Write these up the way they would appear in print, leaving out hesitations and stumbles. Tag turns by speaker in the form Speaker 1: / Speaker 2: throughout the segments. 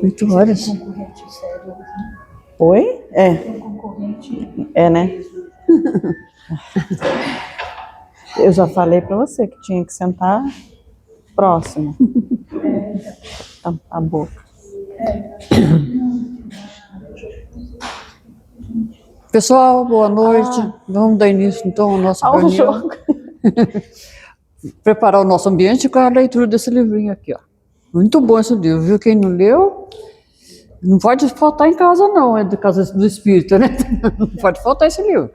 Speaker 1: 8 horas.
Speaker 2: Concorrente sério, né?
Speaker 1: Oi? É.
Speaker 2: Um concorrente.
Speaker 1: É, né? Eu já falei pra você que tinha que sentar próximo. Tampar a boca.
Speaker 3: Pessoal, boa noite. Vamos dar início, então, à nossa
Speaker 1: Ao
Speaker 3: reunião.
Speaker 1: jogo.
Speaker 3: Preparar o nosso ambiente com a leitura desse livrinho aqui, ó. Muito bom esse livro, viu? Quem não leu, não pode faltar em casa, não. É de casa do Espírito, né? Não pode faltar esse livro.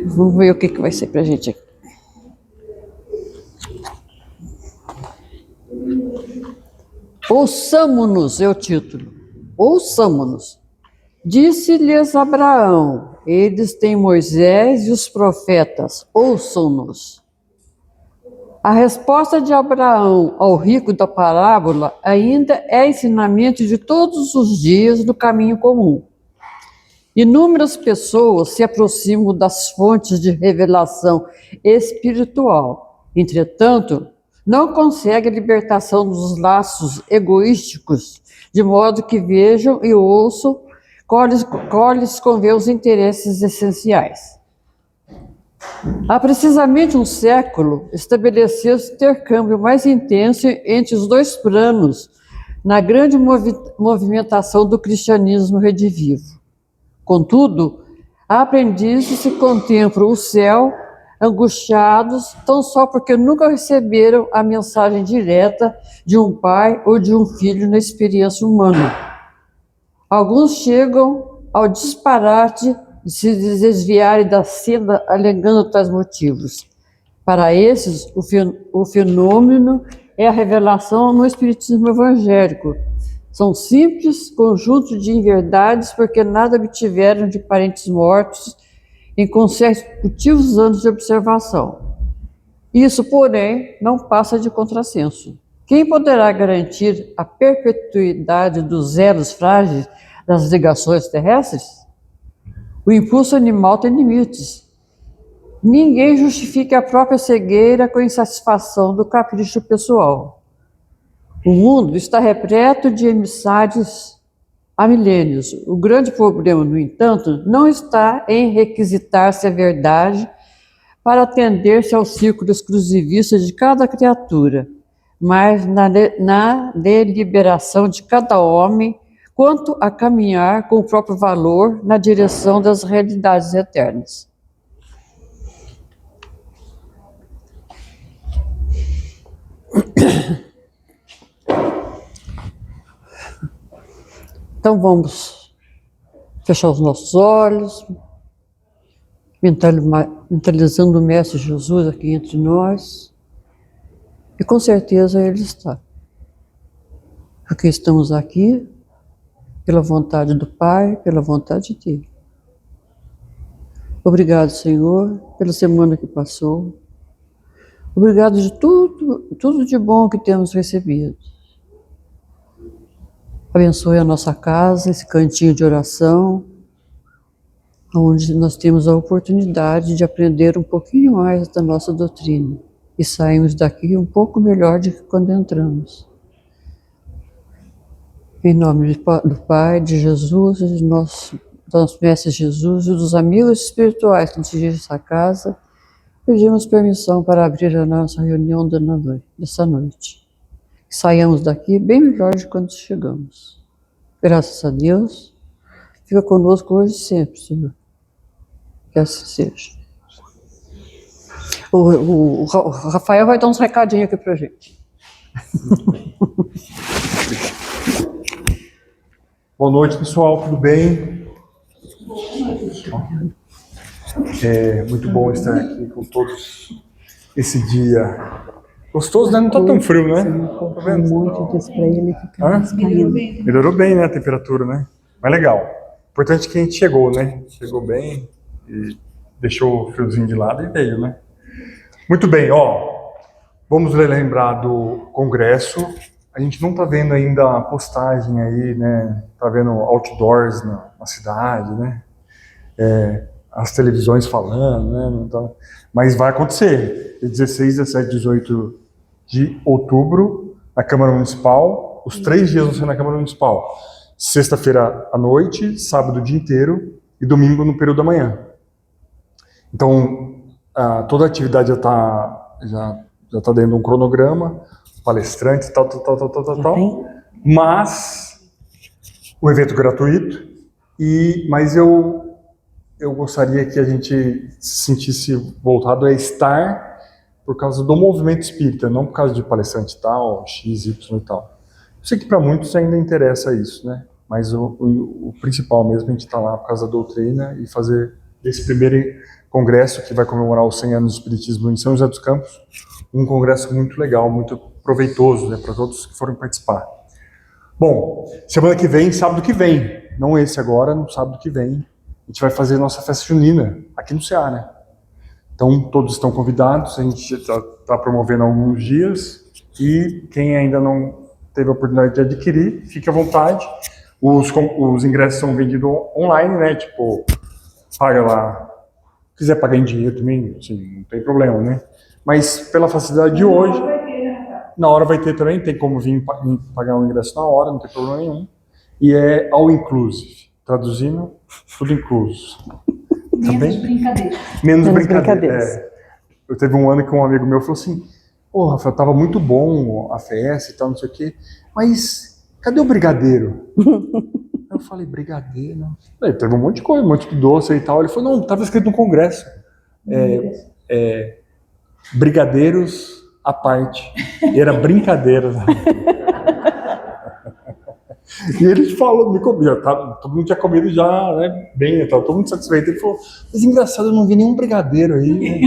Speaker 3: Vamos ver o que vai ser pra gente aqui. Ouçamo-nos é o título. Ouçamo-nos. Disse-lhes Abraão: eles têm Moisés e os profetas, ouçam-nos. A resposta de Abraão ao rico da parábola ainda é ensinamento de todos os dias do caminho comum. Inúmeras pessoas se aproximam das fontes de revelação espiritual. Entretanto, não conseguem a libertação dos laços egoísticos, de modo que vejam e ouçam quais convém os interesses essenciais. Há precisamente um século, estabeleceu-se intercâmbio mais intenso entre os dois planos na grande movimentação do cristianismo redivivo. Contudo, há aprendizes que contemplam o céu angustiados tão só porque nunca receberam a mensagem direta de um pai ou de um filho na experiência humana. Alguns chegam ao disparate de se desviarem da senda alegando tais motivos. Para esses, o fenômeno é a revelação no espiritismo evangélico. São simples conjuntos de inverdades porque nada obtiveram de parentes mortos em consecutivos anos de observação. Isso, porém, não passa de contrassenso. Quem poderá garantir a perpetuidade dos elos frágeis das ligações terrestres? O impulso animal tem limites. Ninguém justifica a própria cegueira com a insatisfação do capricho pessoal. O mundo está repleto de emissários há milênios. O grande problema, no entanto, não está em requisitar-se a verdade para atender-se ao círculo exclusivista de cada criatura, mas na deliberação de cada homem quanto a caminhar com o próprio valor na direção das realidades eternas. Então vamos fechar os nossos olhos, mentalizando o Mestre Jesus aqui entre nós, e com certeza Ele está. Porque estamos aqui pela vontade do Pai, pela vontade dele. Obrigado, Senhor, pela semana que passou. Obrigado de tudo de bom que temos recebido. Abençoe a nossa casa, esse cantinho de oração, onde nós temos a oportunidade de aprender um pouquinho mais da nossa doutrina e saímos daqui um pouco melhor do que quando entramos. Em nome do Pai, de Jesus, do nosso Mestre Jesus e dos amigos espirituais que dirigem essa casa, pedimos permissão para abrir a nossa reunião dessa noite. Que saiamos daqui bem melhor de quando chegamos. Graças a Deus, fica conosco hoje e sempre, Senhor. Que assim seja. O Rafael vai dar uns recadinhos aqui pra gente.
Speaker 4: Boa noite, pessoal, tudo bem? É muito bom estar aqui com todos esse dia. Gostoso, né? Não tá tão frio, né? Tá vendo?
Speaker 1: Muito disso pra ele ficar caindo.
Speaker 4: Melhorou bem, né, a temperatura, né? Mas legal. Importante que a gente chegou, né? Chegou bem e deixou o friozinho de lado e veio, né? Muito bem, ó. Vamos lembrar do congresso. A gente não tá vendo ainda a postagem aí, né? Tá vendo outdoors na cidade, né? As televisões falando, né? Então, mas vai acontecer. 16, 17, 18 de outubro, na Câmara Municipal, Os 3 dias vão ser na Câmara Municipal. Sexta-feira à noite, sábado o dia inteiro e domingo no período da manhã. Então, toda a atividade já tá dentro de um cronograma, palestrantes, tal. Mas o evento gratuito, mas eu gostaria que a gente se sentisse voltado a estar por causa do movimento espírita, não por causa de palestrante tal, X, Y e tal. Eu sei que para muitos ainda interessa isso, né? Mas o principal mesmo, a gente está lá por causa da doutrina e fazer desse primeiro congresso, que vai comemorar os 100 anos do Espiritismo em São José dos Campos, um congresso muito legal, muito proveitoso, né, para todos que forem participar. Bom, semana que vem, sábado que vem, não esse agora, no sábado que vem, a gente vai fazer nossa festa junina aqui no Ceará, né? Então, todos estão convidados, a gente está promovendo há alguns dias e quem ainda não teve a oportunidade de adquirir, fique à vontade. Os ingressos são vendidos online, né? Tipo, paga lá. Se quiser pagar em dinheiro também, assim, não tem problema, né? Mas pela facilidade de hoje, na hora vai ter também, tem como vir pagar o ingresso na hora, não tem problema nenhum. E é all inclusive, traduzindo, tudo incluso.
Speaker 2: Menos brincadeiras.
Speaker 4: Menos brincadeiras. Eu teve um ano que um amigo meu falou assim, pô, Rafael, tava muito bom a festa e tal, não sei o quê, mas cadê o brigadeiro? Eu falei, brigadeiro? Aí, teve um monte de coisa, um monte de doce e tal. Ele falou, não, tava escrito no congresso. Brigadeiros à parte. E era brincadeira. E ele falou, me comia, todo mundo tinha comido já, né, bem, tava todo mundo satisfeito. Ele falou, mas engraçado, eu não vi nenhum brigadeiro aí.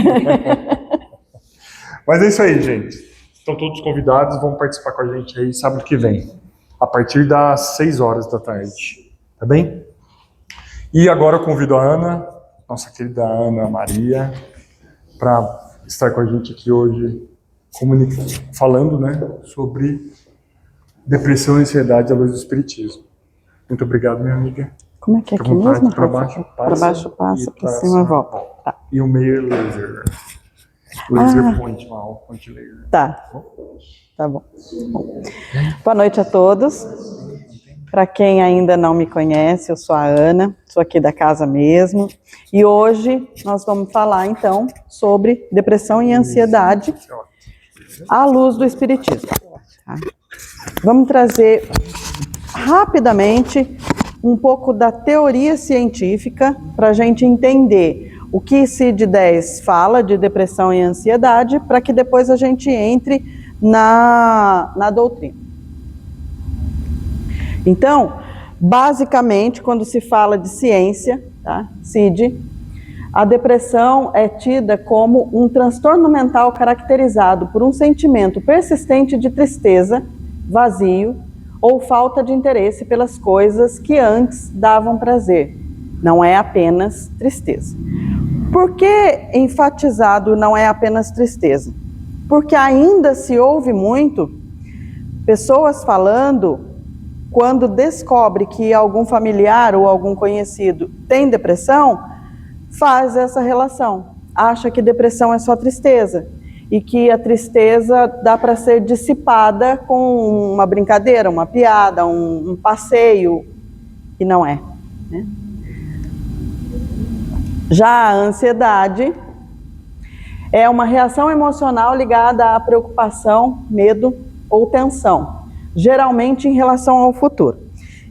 Speaker 4: Mas é isso aí, gente. Estão todos convidados, vão participar com a gente aí sábado que vem, a partir das 6 horas da tarde. Tá bem? E agora eu convido a Ana, nossa querida Ana Maria, para estar com a gente aqui hoje, falando, né, sobre depressão e ansiedade à luz do Espiritismo. Muito obrigado, minha amiga.
Speaker 1: Como é que é
Speaker 4: Fica
Speaker 1: aqui
Speaker 4: à vontade,
Speaker 1: mesmo?
Speaker 4: para baixo
Speaker 1: Para baixo passa, para cima volta. Tá.
Speaker 4: E o meio é laser. Laser point, point laser.
Speaker 1: Tá. Tá bom. Boa noite a todos. Para quem ainda não me conhece, eu sou a Ana, sou aqui da casa mesmo. E hoje nós vamos falar, então, sobre depressão e ansiedade à luz do Espiritismo. Tá? Vamos trazer rapidamente um pouco da teoria científica para a gente entender o que CID-10 fala de depressão e ansiedade, para que depois a gente entre na doutrina. Então, basicamente, quando se fala de ciência, tá? CID, a depressão é tida como um transtorno mental caracterizado por um sentimento persistente de tristeza, vazio ou falta de interesse pelas coisas que antes davam prazer. Não é apenas tristeza. Por que enfatizado não é apenas tristeza? Porque ainda se ouve muito pessoas falando, quando descobre que algum familiar ou algum conhecido tem depressão, faz essa relação. Acha que depressão é só tristeza e que a tristeza dá para ser dissipada com uma brincadeira, uma piada, um passeio, e não é, né? Já a ansiedade é uma reação emocional ligada à preocupação, medo ou tensão, geralmente em relação ao futuro.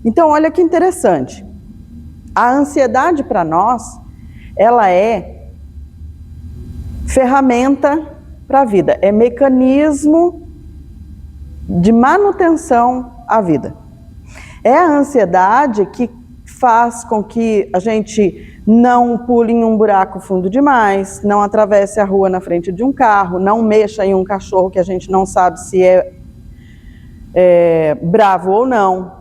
Speaker 1: Então, olha que interessante. A ansiedade para nós, ela é ferramenta para a vida, é mecanismo de manutenção à vida. É a ansiedade que faz com que a gente não pule em um buraco fundo demais, não atravesse a rua na frente de um carro, não mexa em um cachorro que a gente não sabe se é bravo ou não.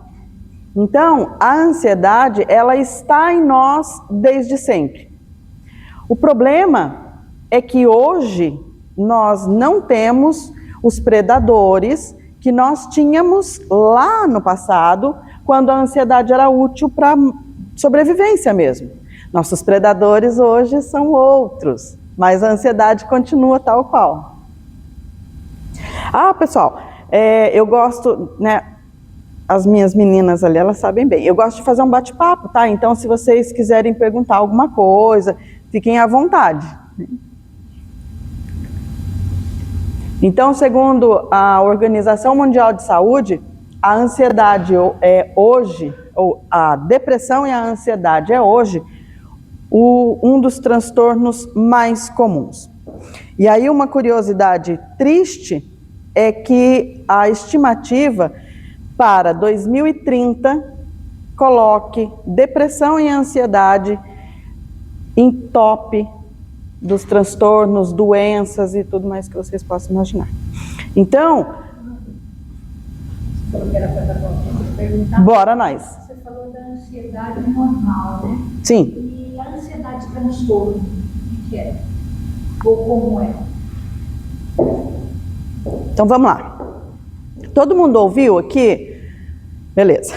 Speaker 1: Então, a ansiedade, ela está em nós desde sempre. O problema é que hoje nós não temos os predadores que nós tínhamos lá no passado, quando a ansiedade era útil para sobrevivência mesmo. Nossos predadores hoje são outros, mas a ansiedade continua tal qual. Ah, pessoal, eu gosto, né, as minhas meninas ali, elas sabem bem. Eu gosto de fazer um bate-papo, tá? Então, se vocês quiserem perguntar alguma coisa, fiquem à vontade. Então, segundo a Organização Mundial de Saúde, a ansiedade é hoje, ou a depressão e a ansiedade é hoje, um dos transtornos mais comuns. E aí uma curiosidade triste é que a estimativa para 2030 coloque depressão e ansiedade em top dos transtornos, doenças e tudo mais que vocês possam imaginar. Então, bora nós.
Speaker 2: Você falou da ansiedade normal, né?
Speaker 1: Sim.
Speaker 2: E a ansiedade transtorno, o que é? Ou como é?
Speaker 1: Então vamos lá. Todo mundo ouviu aqui? Beleza.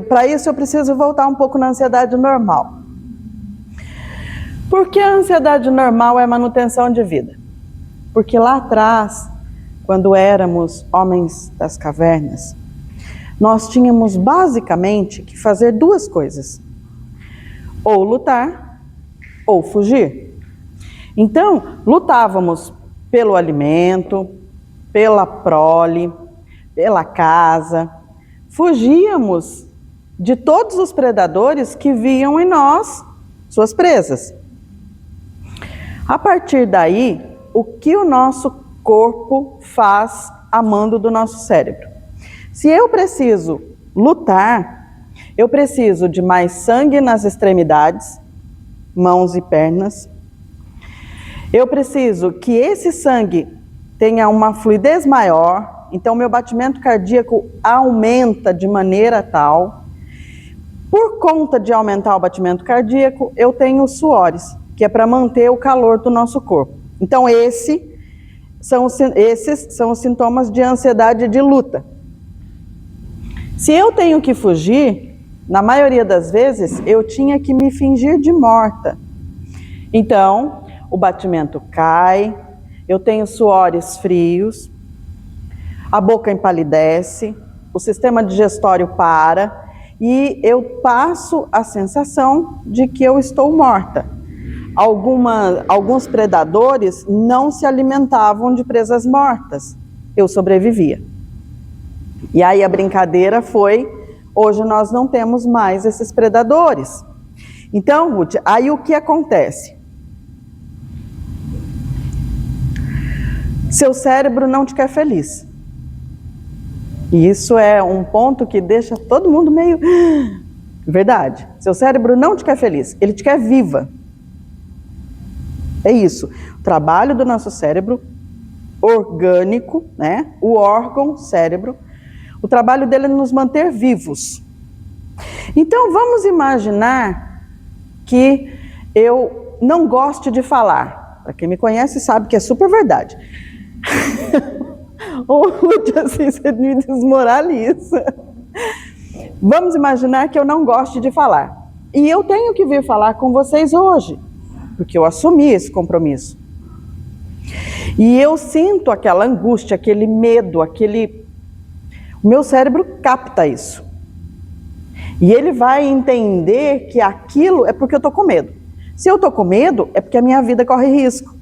Speaker 1: Para isso eu preciso voltar um pouco na ansiedade normal. Por que a ansiedade normal é manutenção de vida? Porque lá atrás, quando éramos homens das cavernas, nós tínhamos basicamente que fazer duas coisas: ou lutar ou fugir. Então, lutávamos pelo alimento, pela prole, pela casa, fugíamos de todos os predadores que viam em nós suas presas. A partir daí, o que o nosso corpo faz a mando do nosso cérebro? Se eu preciso lutar, eu preciso de mais sangue nas extremidades, mãos e pernas. Eu preciso que esse sangue tenha uma fluidez maior, então meu batimento cardíaco aumenta de maneira tal. Por conta de aumentar o batimento cardíaco, eu tenho suores, que é para manter o calor do nosso corpo. Então esses são os sintomas de ansiedade de luta. Se eu tenho que fugir, na maioria das vezes, eu tinha que me fingir de morta. Então, o batimento cai, eu tenho suores frios, a boca empalidece, o sistema digestório para e eu passo a sensação de que eu estou morta. Alguns predadores não se alimentavam de presas mortas, eu sobrevivia. E aí a brincadeira foi, hoje nós não temos mais esses predadores. Então, Ruth, aí o que acontece? Seu cérebro não te quer feliz. E isso é um ponto que deixa todo mundo meio... Verdade. Seu cérebro não te quer feliz, ele te quer viva. É isso. O trabalho do nosso cérebro orgânico, né? O órgão cérebro, o trabalho dele é nos manter vivos. Então vamos imaginar que eu não goste de falar. Para quem me conhece sabe que é super verdade. Ou assim, você me desmoraliza. Vamos imaginar que eu não goste de falar. E eu tenho que vir falar com vocês hoje, porque eu assumi esse compromisso. E eu sinto aquela angústia, aquele medo, O meu cérebro capta isso. E ele vai entender que aquilo é porque eu estou com medo. Se eu estou com medo, é porque a minha vida corre risco.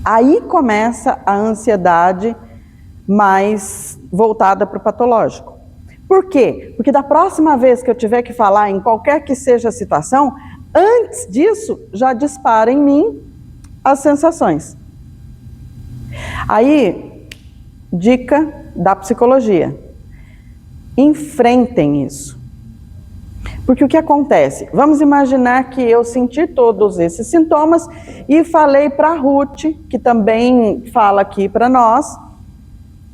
Speaker 1: Aí começa a ansiedade mais voltada para o patológico. Por quê? Porque da próxima vez que eu tiver que falar em qualquer que seja a situação, antes disso já dispara em mim as sensações. Aí, dica da psicologia: enfrentem isso. Porque o que acontece? Vamos imaginar que eu senti todos esses sintomas e falei para a Ruth, que também fala aqui para nós: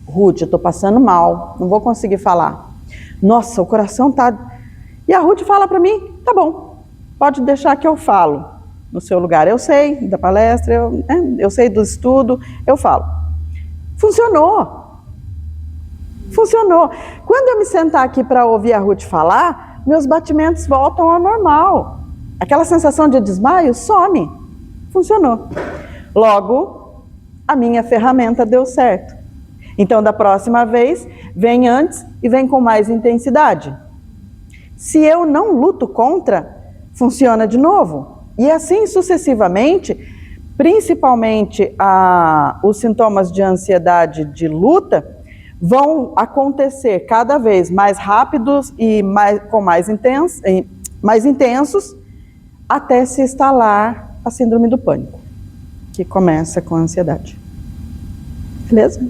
Speaker 1: Ruth, eu estou passando mal, não vou conseguir falar. Nossa, o coração tá... E a Ruth fala para mim: tá bom, pode deixar que eu falo no seu lugar. Eu sei da palestra, eu sei do estudo, eu falo. Funcionou. Funcionou. Quando eu me sentar aqui para ouvir a Ruth falar, meus batimentos voltam ao normal. Aquela sensação de desmaio some. Funcionou. Logo, a minha ferramenta deu certo. Então, da próxima vez, vem antes e vem com mais intensidade. Se eu não luto contra, funciona de novo. E assim sucessivamente, principalmente os sintomas de ansiedade de luta vão acontecer cada vez mais rápidos e mais intensos, até se instalar a síndrome do pânico, que começa com a ansiedade. Beleza?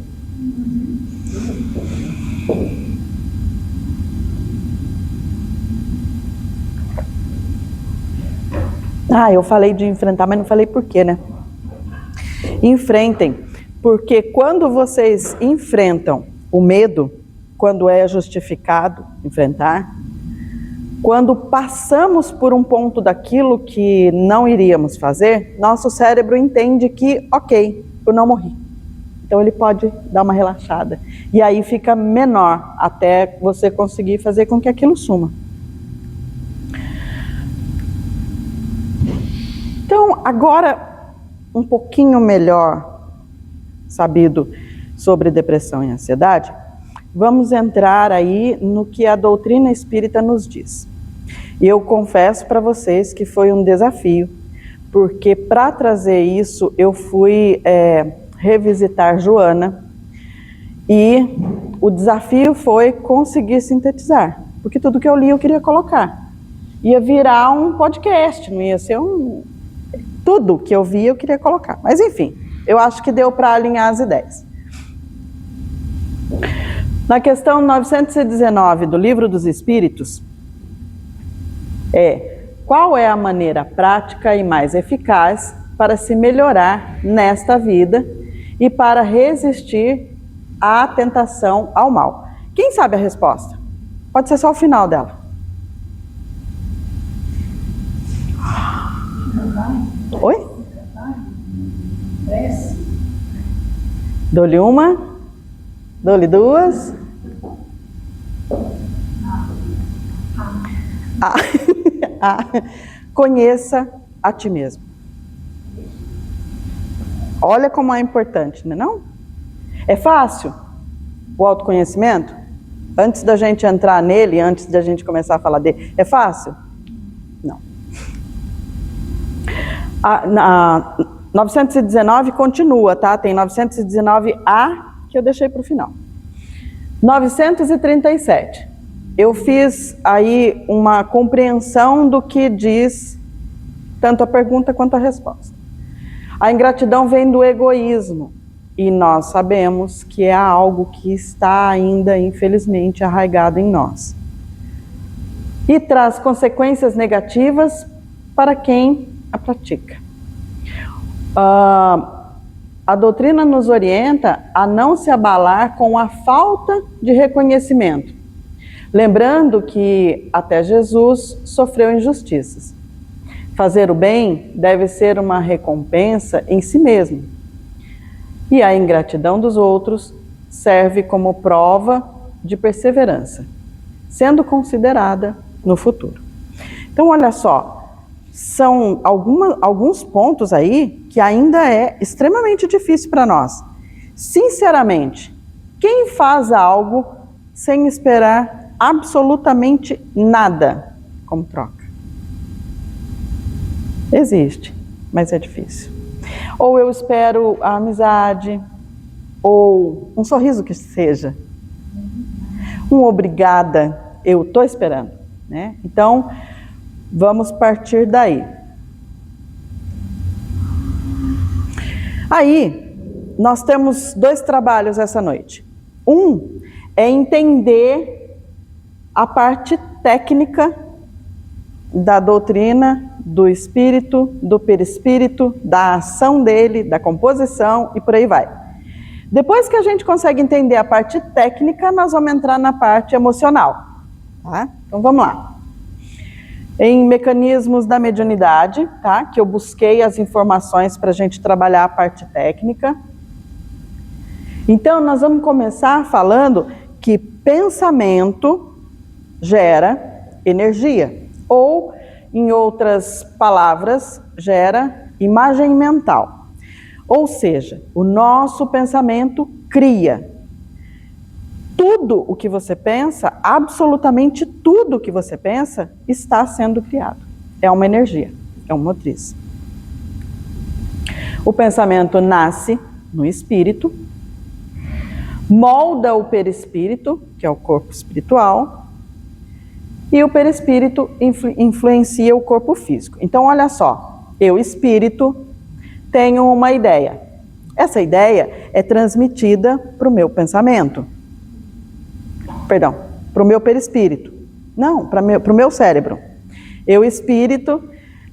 Speaker 1: Eu falei de enfrentar, mas não falei por quê, né? Enfrentem, porque quando vocês enfrentam o medo, quando é justificado enfrentar, quando passamos por um ponto daquilo que não iríamos fazer, nosso cérebro entende que, ok, eu não morri. Então ele pode dar uma relaxada. E aí fica menor, até você conseguir fazer com que aquilo suma. Então, agora, um pouquinho melhor sabido sobre depressão e ansiedade, vamos entrar aí no que a doutrina espírita nos diz. E eu confesso para vocês que foi um desafio, porque para trazer isso eu fui revisitar Joana, e o desafio foi conseguir sintetizar, porque tudo que eu li eu queria colocar. Ia virar um podcast, não ia ser tudo que eu vi eu queria colocar. Mas enfim, eu acho que deu para alinhar as ideias. Na questão 919 do Livro dos Espíritos, qual é a maneira prática e mais eficaz para se melhorar nesta vida e para resistir à tentação ao mal? Quem sabe a resposta? Pode ser só o final dela. Oi? Dou-lhe uma, dou-lhe duas. Conheça a ti mesmo. Olha como é importante, não é não? É fácil o autoconhecimento? Antes da gente entrar nele, antes da gente começar a falar dele, é fácil? Não. 919 continua, tá? Tem 919A que eu deixei para o final. 937. Eu fiz aí uma compreensão do que diz tanto a pergunta quanto a resposta. A ingratidão vem do egoísmo, e nós sabemos que é algo que está ainda, infelizmente, arraigado em nós. E traz consequências negativas para quem a pratica. A doutrina nos orienta a não se abalar com a falta de reconhecimento, lembrando que até Jesus sofreu injustiças. Fazer o bem deve ser uma recompensa em si mesmo, e a ingratidão dos outros serve como prova de perseverança, sendo considerada no futuro. Então, olha só, são alguns pontos aí que ainda é extremamente difícil para nós. Sinceramente, quem faz algo sem esperar absolutamente nada como troca? Existe, mas é difícil. Ou eu espero a amizade, ou um sorriso que seja. Um obrigada, eu estou esperando, né? Então, vamos partir daí. Aí, nós temos 2 trabalhos essa noite. Um é entender a parte técnica da doutrina, do espírito, do perispírito, da ação dele, da composição e por aí vai. Depois que a gente consegue entender a parte técnica, nós vamos entrar na parte emocional, tá? Então vamos lá. Em mecanismos da mediunidade, tá? Que eu busquei as informações para a gente trabalhar a parte técnica. Então nós vamos começar falando que pensamento gera energia, ou, em outras palavras, gera imagem mental. Ou seja, o nosso pensamento cria tudo o que você pensa, absolutamente tudo o que você pensa, está sendo criado. É uma energia, é um motriz. O pensamento nasce no espírito, molda o perispírito, que é o corpo espiritual, e o perispírito influencia o corpo físico. Então, olha só, eu, espírito, tenho uma ideia. Essa ideia é transmitida para o meu pensamento. Perdão, para o meu perispírito. Não, para o meu cérebro. Eu, espírito,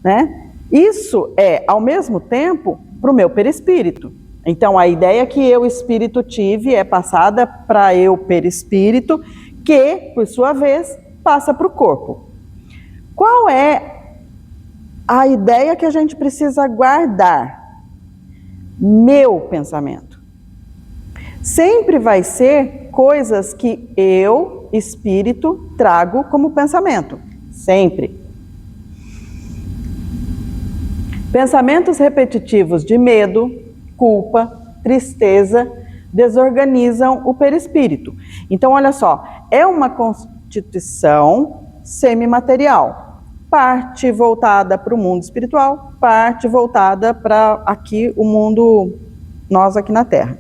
Speaker 1: né? Isso é, ao mesmo tempo, para o meu perispírito. Então, a ideia que eu, espírito, tive é passada para eu, perispírito, que, por sua vez, passa para o corpo. Qual é a ideia que a gente precisa guardar? Meu pensamento. Sempre vai ser coisas que eu, espírito, trago como pensamento. Sempre. Pensamentos repetitivos de medo, culpa, tristeza, desorganizam o perispírito. Então, olha só, é uma constituição semimaterial. Parte voltada para o mundo espiritual, parte voltada para aqui o mundo, nós aqui na Terra.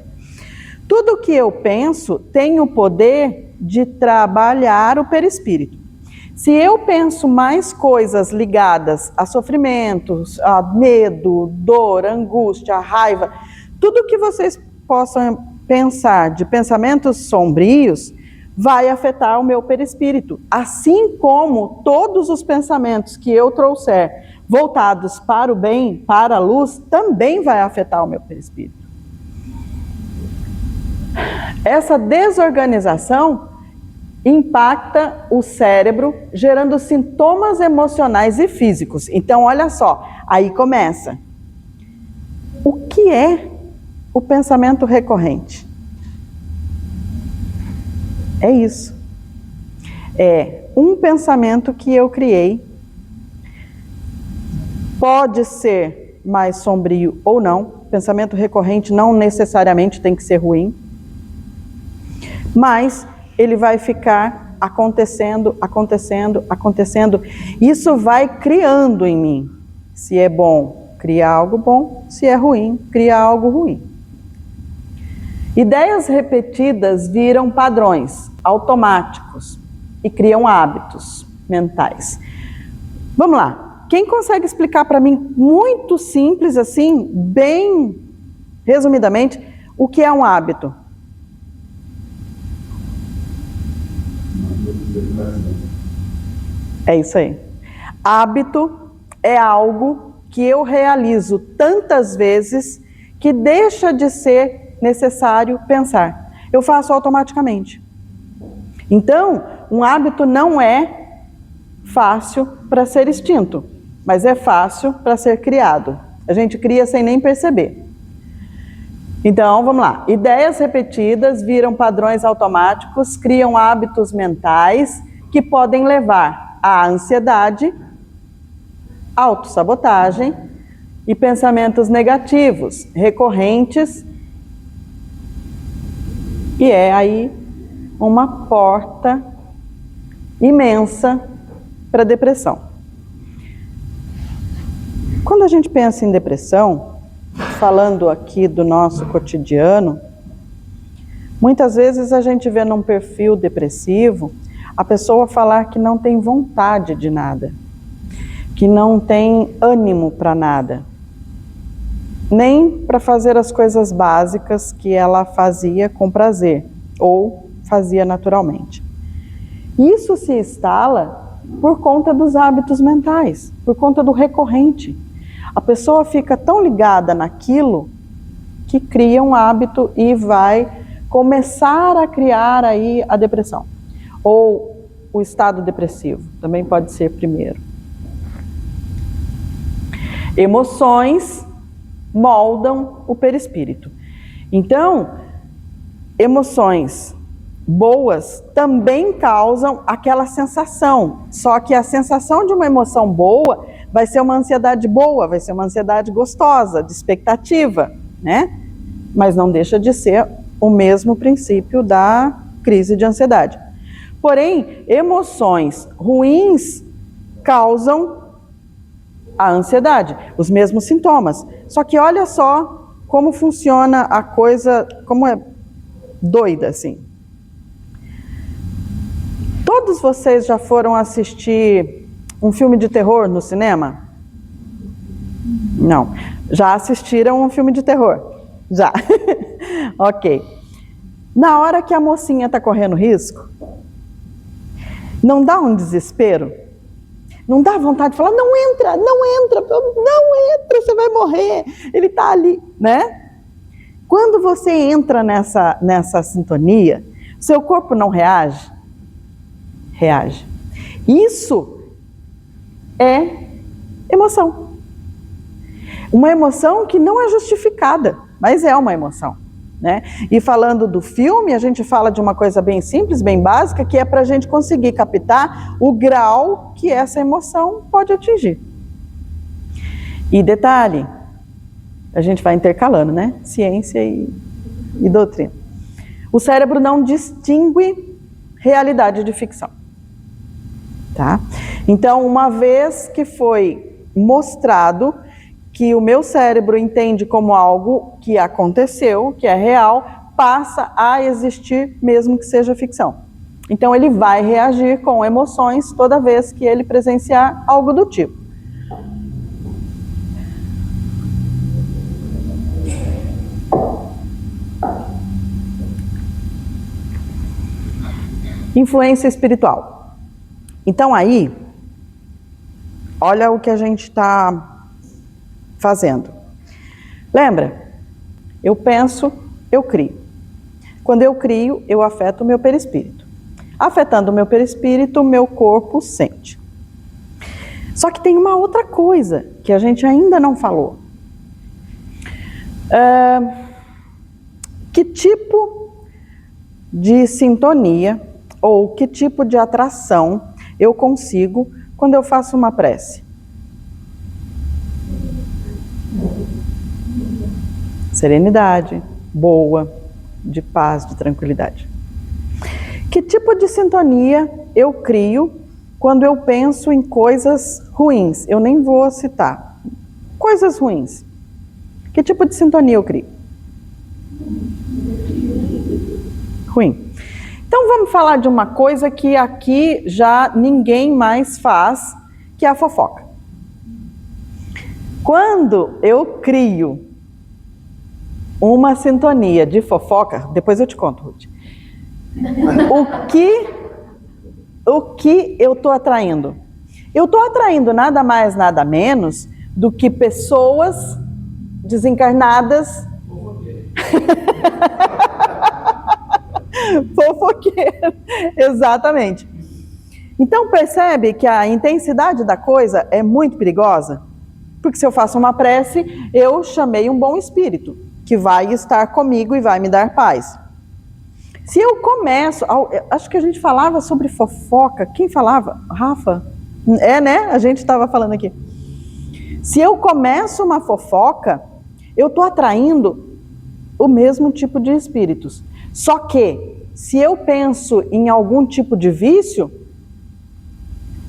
Speaker 1: Tudo que eu penso tem o poder de trabalhar o perispírito. Se eu penso mais coisas ligadas a sofrimentos, a medo, dor, angústia, raiva, tudo que vocês possam pensar de pensamentos sombrios, vai afetar o meu perispírito. Assim como todos os pensamentos que eu trouxer voltados para o bem, para a luz, também vai afetar o meu perispírito. Essa desorganização impacta o cérebro, gerando sintomas emocionais e físicos. Então, olha só, aí começa. O que é o pensamento recorrente? É isso. É um pensamento que eu criei. Pode ser mais sombrio ou não. Pensamento recorrente não necessariamente tem que ser ruim. Mas ele vai ficar acontecendo. Isso vai criando em mim. Se é bom, cria algo bom. Se é ruim, cria algo ruim. Ideias repetidas viram padrões automáticos e criam hábitos mentais. Vamos lá. Quem consegue explicar para mim, muito simples assim, bem resumidamente, o que é um hábito? É isso aí. Hábito é algo que eu realizo tantas vezes que deixa de ser necessário pensar. Eu faço automaticamente. Então, um hábito não é fácil para ser extinto, mas é fácil para ser criado. A gente cria sem nem perceber. Então, vamos lá. Ideias repetidas viram padrões automáticos, criam hábitos mentais que podem levar à ansiedade, autossabotagem e pensamentos negativos, recorrentes. E é aí uma porta imensa para a depressão. Quando a gente pensa em depressão, falando aqui do nosso cotidiano, muitas vezes a gente vê num perfil depressivo a pessoa falar que não tem vontade de nada, que não tem ânimo para nada, nem para fazer as coisas básicas que ela fazia com prazer ou fazia naturalmente. Isso se instala por conta dos hábitos mentais, por conta do recorrente. A pessoa fica tão ligada naquilo que cria um hábito e vai começar a criar aí a depressão. Ou o estado depressivo, também pode ser primeiro. Emoções moldam o perispírito. Então, emoções boas também causam aquela sensação, só que a sensação de uma emoção boa vai ser uma ansiedade boa, vai ser uma ansiedade gostosa, de expectativa, né? Mas não deixa de ser o mesmo princípio da crise de ansiedade. Porém, emoções ruins causam a ansiedade, os mesmos sintomas. Só que olha só como funciona a coisa, como é doida assim. Todos vocês já foram assistir um filme de terror no cinema? Não. Já assistiram um filme de terror? Já. Ok. Na hora que a mocinha está correndo risco, não dá um desespero? Não dá vontade de falar, não entra, você vai morrer, ele está ali, né? Quando você entra nessa sintonia, seu corpo não reage? Reage. Isso é emoção. Uma emoção que não é justificada, mas é uma emoção, né? E falando do filme, a gente fala de uma coisa bem simples, bem básica, que é para a gente conseguir captar o grau que essa emoção pode atingir. E detalhe, a gente vai intercalando, né? Ciência e doutrina. O cérebro não distingue realidade de ficção. Tá? Então, uma vez que foi mostrado que o meu cérebro entende como algo que aconteceu, que é real, passa a existir mesmo que seja ficção. Então, ele vai reagir com emoções toda vez que ele presenciar algo do tipo. Influência espiritual. Então aí, olha o que a gente está fazendo. Lembra? Eu penso, eu crio. Quando eu crio, eu afeto o meu perispírito. Afetando o meu perispírito, o meu corpo sente. Só que tem uma outra coisa que a gente ainda não falou. Que tipo de sintonia ou que tipo de atração eu consigo quando eu faço uma prece? Serenidade, boa, de paz, de tranquilidade. Que tipo de sintonia eu crio quando eu penso em coisas ruins? Eu nem vou citar. Coisas ruins. Que tipo de sintonia eu crio? Ruim. Então vamos falar de uma coisa que aqui já ninguém mais faz, que é a fofoca. Quando eu crio uma sintonia de fofoca, depois eu te conto, Ruth. O que eu estou atraindo? Eu estou atraindo nada mais, nada menos do que pessoas desencarnadas. Fofoqueiro, exatamente. Então percebe que a intensidade da coisa é muito perigosa? Porque se eu faço uma prece, eu chamei um bom espírito, que vai estar comigo e vai me dar paz. Se eu começo, acho que a gente falava sobre fofoca, quem falava? Rafa? É, né? A gente estava falando aqui. Se eu começo uma fofoca, eu estou atraindo o mesmo tipo de espíritos. Só que, se eu penso em algum tipo de vício,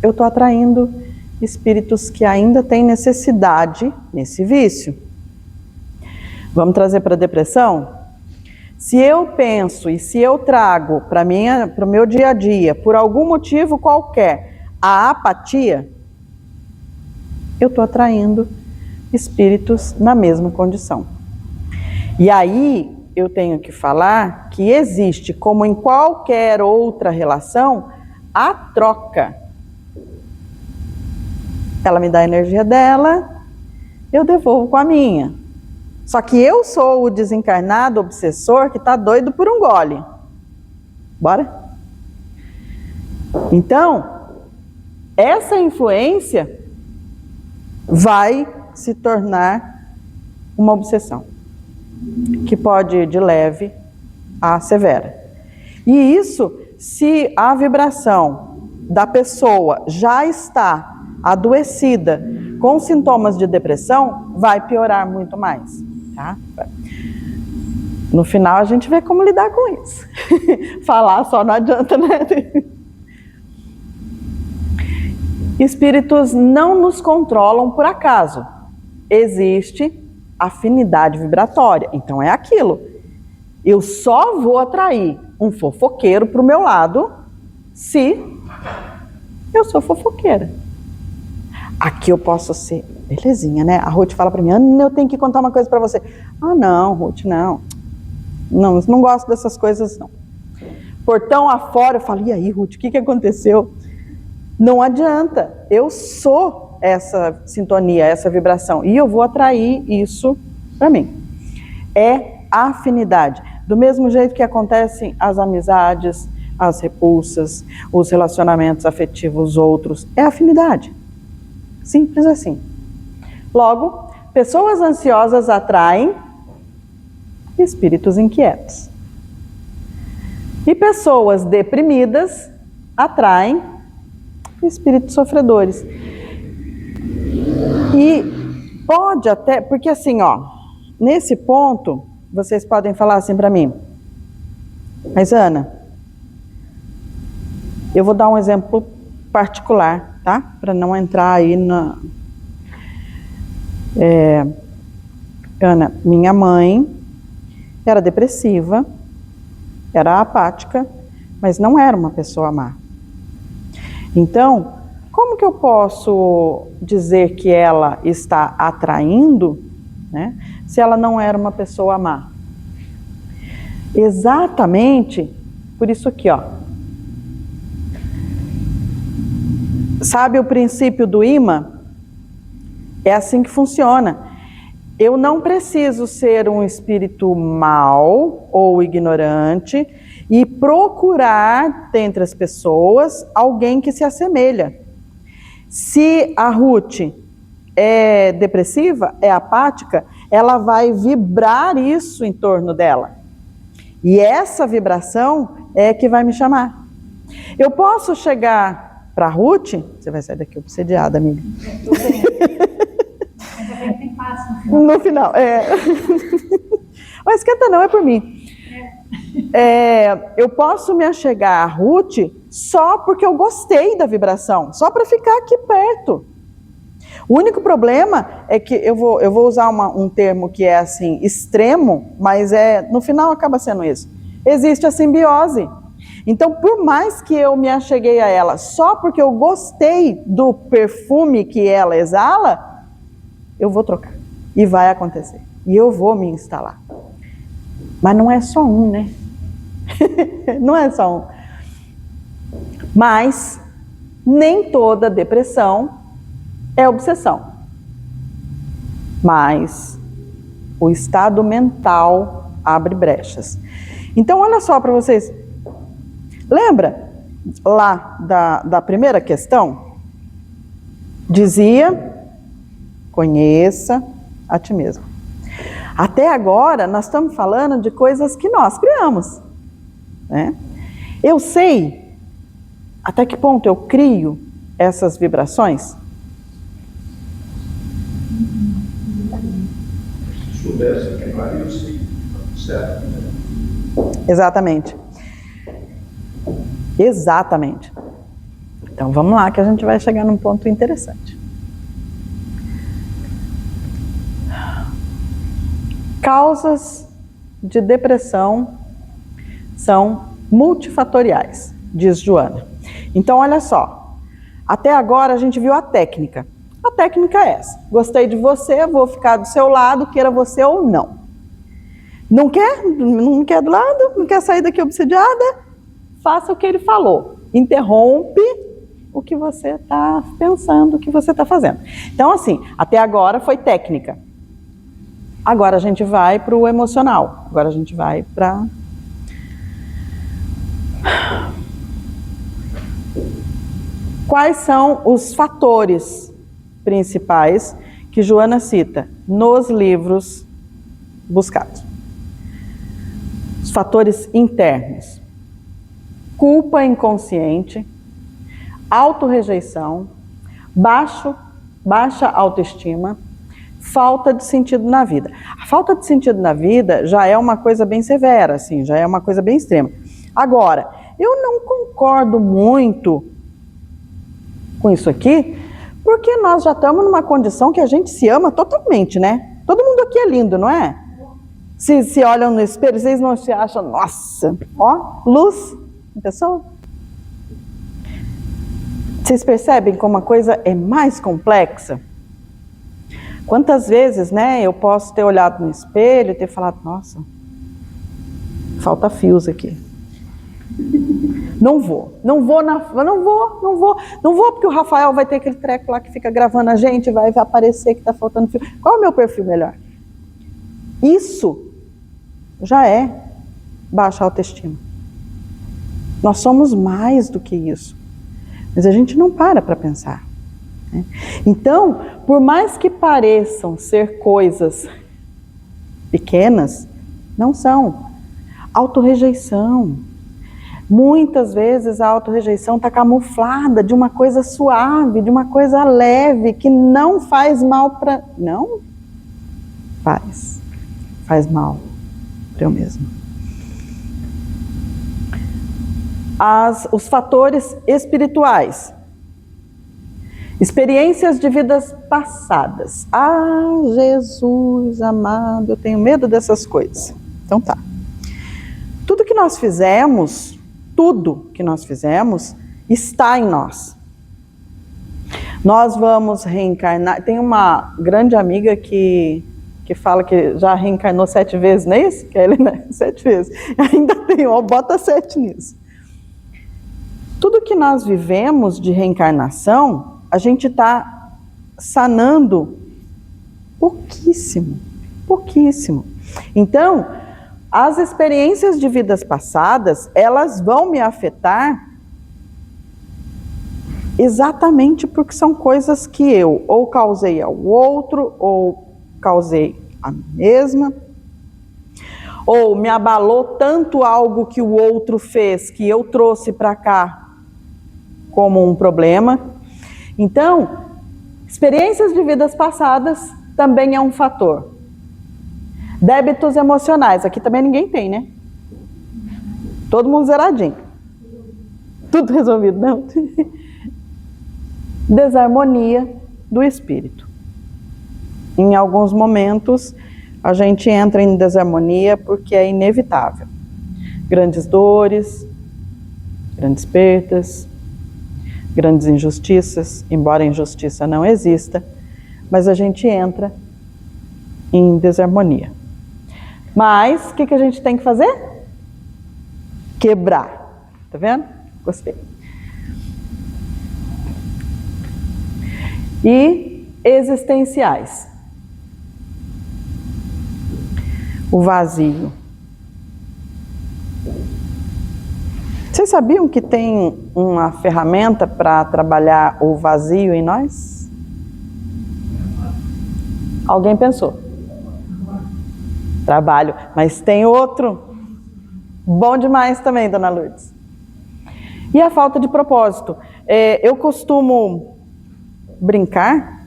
Speaker 1: eu estou atraindo espíritos que ainda têm necessidade nesse vício. Vamos trazer para a depressão? Se eu penso e se eu trago para o meu dia a dia, por algum motivo qualquer, a apatia, eu estou atraindo espíritos na mesma condição. E aí eu tenho que falar que existe, como em qualquer outra relação, a troca. Ela me dá a energia dela, eu devolvo com a minha. Só que eu sou o desencarnado obsessor que está doido por um gole. Bora? Então, essa influência vai se tornar uma obsessão, que pode ir de leve a severa. E isso, se a vibração da pessoa já está adoecida com sintomas de depressão, vai piorar muito mais. Tá? No final a gente vê como lidar com isso. Falar só não adianta, né? Espíritos não nos controlam por acaso. Existe afinidade vibratória. Então é aquilo. Eu só vou atrair um fofoqueiro para o meu lado se eu sou fofoqueira. Aqui eu posso ser, belezinha, né? A Ruth fala para mim, Ana, eu tenho que contar uma coisa para você. Ah, não, Ruth, não. Não gosto dessas coisas, não. Portão afora, eu falo, e aí, Ruth, o que aconteceu? Não adianta, eu sou essa sintonia, essa vibração, e eu vou atrair isso para mim. É afinidade. Do mesmo jeito que acontecem as amizades, as repulsas, os relacionamentos afetivos outros, é afinidade. Simples assim. Logo, pessoas ansiosas atraem espíritos inquietos. E pessoas deprimidas atraem espíritos sofredores. E pode até, porque assim, ó, nesse ponto, vocês podem falar assim para mim, mas Ana, eu vou dar um exemplo particular, tá? Para não entrar aí na... Ana, minha mãe era depressiva, era apática, mas não era uma pessoa má. Então, como que eu posso dizer que ela está atraindo, né, se ela não era uma pessoa má? Exatamente por isso aqui, ó. Sabe o princípio do imã? É assim que funciona. Eu não preciso ser um espírito mau ou ignorante e procurar, dentre as pessoas, alguém que se assemelha. Se a Ruth é depressiva, é apática, ela vai vibrar isso em torno dela. E essa vibração é que vai me chamar. Eu posso chegar para a Ruth... Você vai sair daqui obsediada, amiga.
Speaker 2: Tudo bem. Ainda bem que tem paz no final.
Speaker 1: No final, Mas esquenta não, é por mim. Eu posso me achegar a Ruth só porque eu gostei da vibração, só para ficar aqui perto. O único problema é que eu vou usar um termo que é assim, extremo, mas no final acaba sendo isso. Existe a simbiose. Então, por mais que eu me acheguei a ela só porque eu gostei do perfume que ela exala, eu vou trocar. E vai acontecer. E eu vou me instalar. Mas não é só um, né? Não é só um. Mas nem toda depressão é obsessão. Mas o estado mental abre brechas. Então, olha só para vocês. Lembra lá da primeira questão? Dizia, conheça a ti mesmo. Até agora, nós estamos falando de coisas que nós criamos, né? Eu sei até que ponto eu crio essas vibrações?
Speaker 5: Se soubesse que Maria, eu sei. Certo.
Speaker 1: Exatamente. Exatamente. Então vamos lá que a gente vai chegar num ponto interessante. Causas de depressão são multifatoriais, diz Joana. Então olha só, até agora a gente viu a técnica. A técnica é essa: gostei de você, vou ficar do seu lado, queira você ou não. Não quer? Não quer do lado? Não quer sair daqui obsediada? Faça o que ele falou. Interrompe o que você está pensando, o que você está fazendo. Então assim, até agora foi técnica. Agora a gente vai para o emocional. Agora a gente vai para... Quais são os fatores principais que Joana cita nos livros buscados? Os fatores internos: culpa inconsciente, autorrejeição, baixa autoestima, falta de sentido na vida. A falta de sentido na vida já é uma coisa bem severa, assim, já é uma coisa bem extrema. Agora, eu não concordo muito com isso aqui, porque nós já estamos numa condição que a gente se ama totalmente, né? Todo mundo aqui é lindo, não é? Se olham no espelho, vocês não se acham, nossa, ó, luz, pessoal. Vocês percebem como a coisa é mais complexa? Quantas vezes, né, eu posso ter olhado no espelho e ter falado, nossa, falta fios aqui. Não vou porque o Rafael vai ter aquele treco lá que fica gravando a gente, vai aparecer que está faltando fio. Qual é o meu perfil melhor? Isso já é baixa autoestima. Nós somos mais do que isso, mas a gente não para pensar. Né? Então, por mais que pareçam ser coisas pequenas, não são. Autorrejeição. Muitas vezes a autorrejeição está camuflada de uma coisa suave, de uma coisa leve, que não faz mal para... Não faz mal para eu mesma. Os fatores espirituais. Experiências de vidas passadas. Ah, Jesus amado, eu tenho medo dessas coisas. Então tá. Tudo que nós fizemos está em nós. Nós vamos reencarnar. Tem uma grande amiga que fala que já reencarnou 7 vezes, não é isso? Que ele, né? 7 vezes. Ainda tem, ó, bota 7 nisso. Tudo que nós vivemos de reencarnação, a gente está sanando pouquíssimo. Então, as experiências de vidas passadas, elas vão me afetar exatamente porque são coisas que eu ou causei ao outro, ou causei a mim mesma, ou me abalou tanto algo que o outro fez, que eu trouxe para cá como um problema. Então, experiências de vidas passadas também é um fator. Débitos emocionais, aqui também ninguém tem, né? Todo mundo zeradinho. Tudo resolvido, não? Desarmonia do espírito. Em alguns momentos, a gente entra em desarmonia porque é inevitável. Grandes dores, grandes perdas, grandes injustiças, embora a injustiça não exista, mas a gente entra em desarmonia. Mas, o que a gente tem que fazer? Quebrar. Tá vendo? Gostei. E existenciais. O vazio. Vocês sabiam que tem uma ferramenta para trabalhar o vazio em nós? Alguém pensou? Trabalho, mas tem outro. Bom demais também, dona Lourdes. E a falta de propósito. Eu costumo brincar,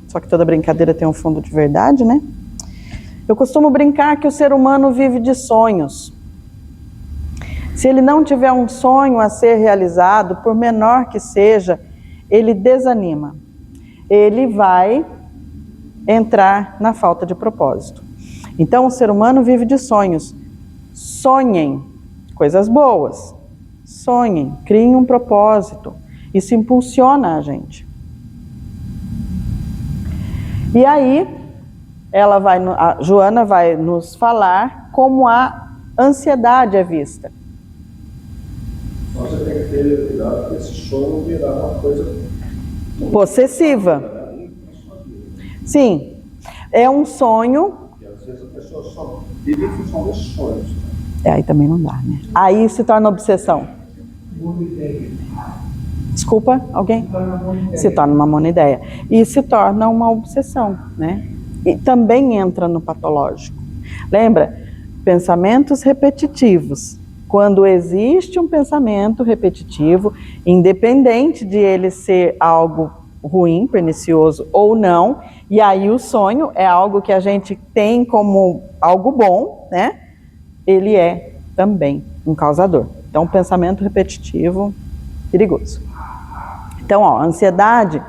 Speaker 1: só que toda brincadeira tem um fundo de verdade, né? Eu costumo brincar que o ser humano vive de sonhos. Se ele não tiver um sonho a ser realizado, por menor que seja, ele desanima. Ele vai entrar na falta de propósito. Então, o ser humano vive de sonhos. Sonhem coisas boas. Sonhem, criem um propósito. Isso impulsiona a gente. E aí, a Joana vai nos falar como a ansiedade é vista.
Speaker 5: Você tem que ter cuidado que esse sonho virar uma coisa
Speaker 1: possessiva. Sim, é um sonho.
Speaker 5: E às vezes a pessoa só vive em função dos sonhos.
Speaker 1: Aí também não dá, né? Aí se torna obsessão. Desculpa, alguém? Se torna uma monoideia. E se torna uma obsessão, né? E também entra no patológico. Lembra? Pensamentos repetitivos. Quando existe um pensamento repetitivo, independente de ele ser algo ruim, pernicioso ou não, e aí o sonho é algo que a gente tem como algo bom, né? Ele é também um causador. Então, pensamento repetitivo, perigoso. Então, ó, ansiedade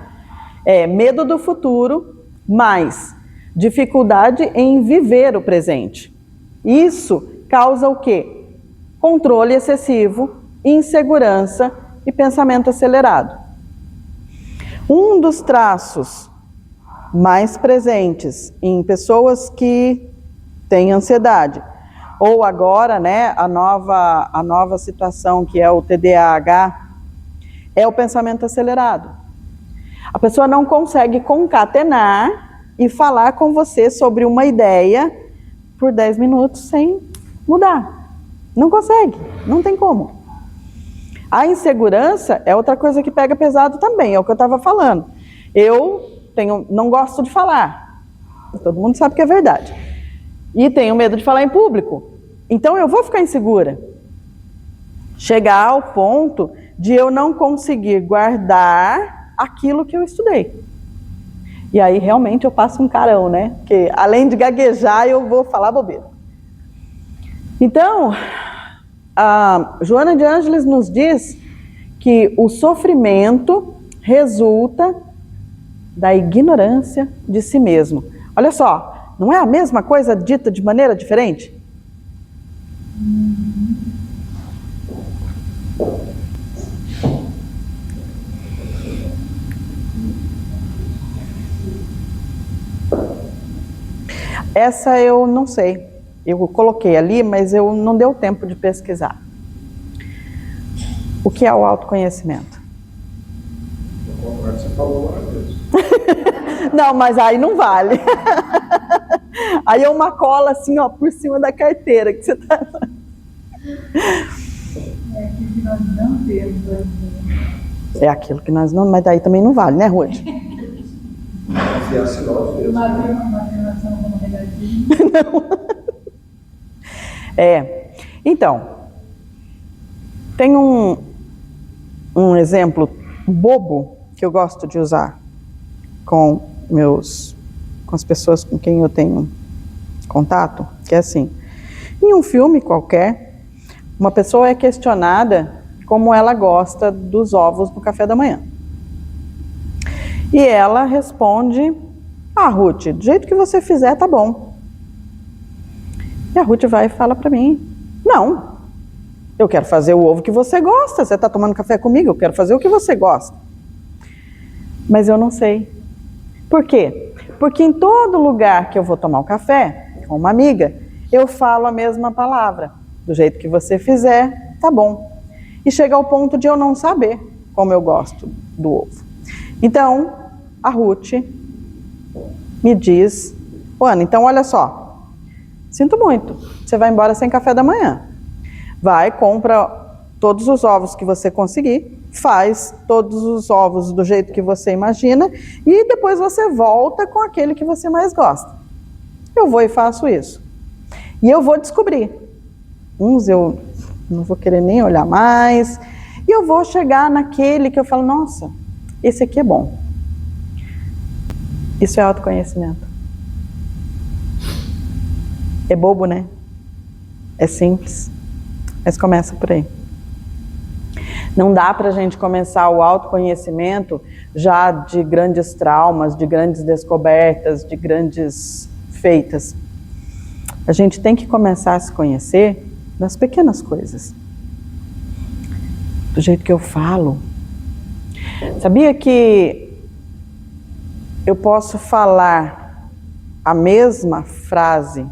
Speaker 1: é medo do futuro, mais dificuldade em viver o presente. Isso causa o quê? Controle excessivo, insegurança e pensamento acelerado. Um dos traços mais presentes em pessoas que têm ansiedade, ou agora, né, a nova situação que é o TDAH, é o pensamento acelerado. A pessoa não consegue concatenar e falar com você sobre uma ideia por 10 minutos sem mudar. Não consegue, não tem como. A insegurança é outra coisa que pega pesado também, é o que eu estava falando. Não gosto de falar, todo mundo sabe que é verdade. E tenho medo de falar em público, então eu vou ficar insegura. Chegar ao ponto de eu não conseguir guardar aquilo que eu estudei. E aí realmente eu passo um carão, né? Porque além de gaguejar, eu vou falar bobeira. Então, a Joana de Ângeles nos diz que o sofrimento resulta da ignorância de si mesmo. Olha só, não é a mesma coisa dita de maneira diferente? Essa eu não sei. Eu coloquei ali, mas eu não deu tempo de pesquisar. O que é o autoconhecimento?
Speaker 5: Você falou agora mesmo.
Speaker 1: Não, mas aí não vale. Aí é uma cola assim, ó, por cima da carteira que você tá.
Speaker 2: É aquilo que nós não temos.
Speaker 1: É aquilo que nós não, mas daí também não vale, né, Ruth?
Speaker 5: Afiar sinal mesmo.
Speaker 2: Uma afirmação como negativa.
Speaker 1: Então, tem um exemplo bobo que eu gosto de usar com as pessoas com quem eu tenho contato, que é assim, em um filme qualquer, uma pessoa é questionada como ela gosta dos ovos no café da manhã. E ela responde: ah, Ruth, do jeito que você fizer tá bom. E a Ruth vai e fala para mim: não, eu quero fazer o ovo que você gosta, você está tomando café comigo, eu quero fazer o que você gosta. Mas eu não sei. Por quê? Porque em todo lugar que eu vou tomar um café com uma amiga, eu falo a mesma palavra. Do jeito que você fizer, tá bom. E chega ao ponto de eu não saber como eu gosto do ovo. Então, a Ruth me diz: Ana, então olha só, sinto muito, você vai embora sem café da manhã. Vai, compra todos os ovos que você conseguir, faz todos os ovos do jeito que você imagina e depois você volta com aquele que você mais gosta. Eu vou e faço isso. E eu vou descobrir. Uns eu não vou querer nem olhar mais. E eu vou chegar naquele que eu falo: nossa, esse aqui é bom. Isso é autoconhecimento. É bobo, né? É simples. Mas começa por aí. Não dá para a gente começar o autoconhecimento já de grandes traumas, de grandes descobertas, de grandes feitas. A gente tem que começar a se conhecer nas pequenas coisas. Do jeito que eu falo. Sabia que eu posso falar a mesma frase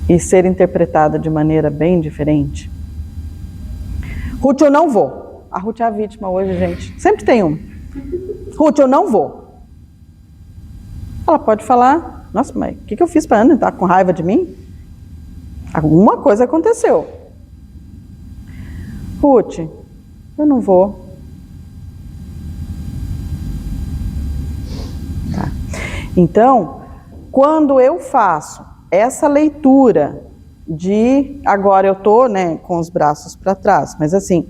Speaker 1: e ser interpretada de maneira bem diferente? Ruth, eu não vou. A Ruth é a vítima hoje, gente. Sempre tem um. Ruth, eu não vou. Ela pode falar: nossa, mas o que eu fiz para a Ana? Tá com raiva de mim? Alguma coisa aconteceu. Ruth, eu não vou. Tá. Então, quando eu faço essa leitura de, agora eu estou, né, com os braços para trás, mas assim,